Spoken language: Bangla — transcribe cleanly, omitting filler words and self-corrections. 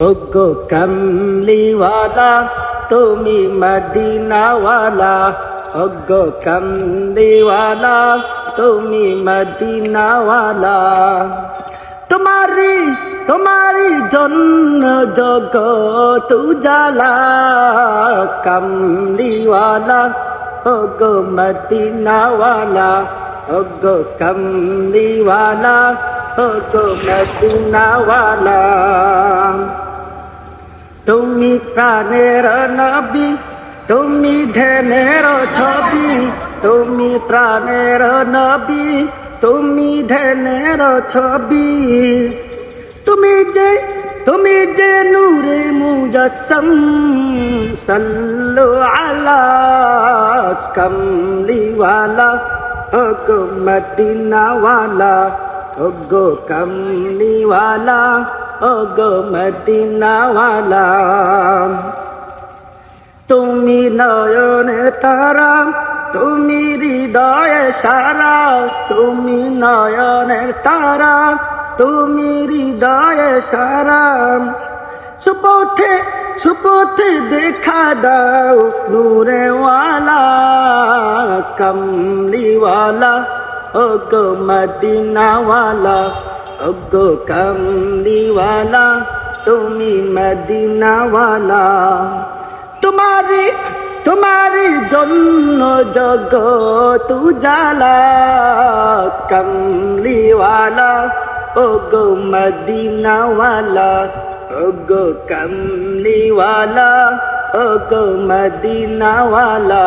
ওগো কামলিওয়ালা তুমি মদিনাওয়ালা, ওগো কামলিওয়ালা তুমি মদিনাওয়ালা। তোমারি জন্য জগৎ উজালা, কামলিওয়ালা ওগো মদিনাওয়ালা, ওগো কামলিওয়ালা ওগো মদিনাওয়ালা। তুমি প্রাণের নবী, তুমি ধ্যানের ছবি, তুমি প্রাণের নবী, তুমি ধ্যানের ছবি। তুমি যে নূরে মুজাসসম, সাল্লু আলা কামলিওয়ালা ওগো মদিনাওয়ালা, ওগো কামলিওয়ালা ওগো মদিনাওয়ালা। তুমি নয়নের তারা, তুমি হৃদয়ে সারা, তুমি নয়নের তারা, তুমি হৃদয়ে সারা। সুপথে দেখা দাও নূরে ওয়ালা, কামলিওয়ালা ওগো মদিনাওয়ালা, ওগো কামলিওয়ালা তুমি মদিনাওয়ালা। তোমারি জন্য জগৎ উজালা, কামলিওয়ালা ওগো মদিনাওয়ালা, ওগো কামলিওয়ালা ওগো মদিনাওয়ালা।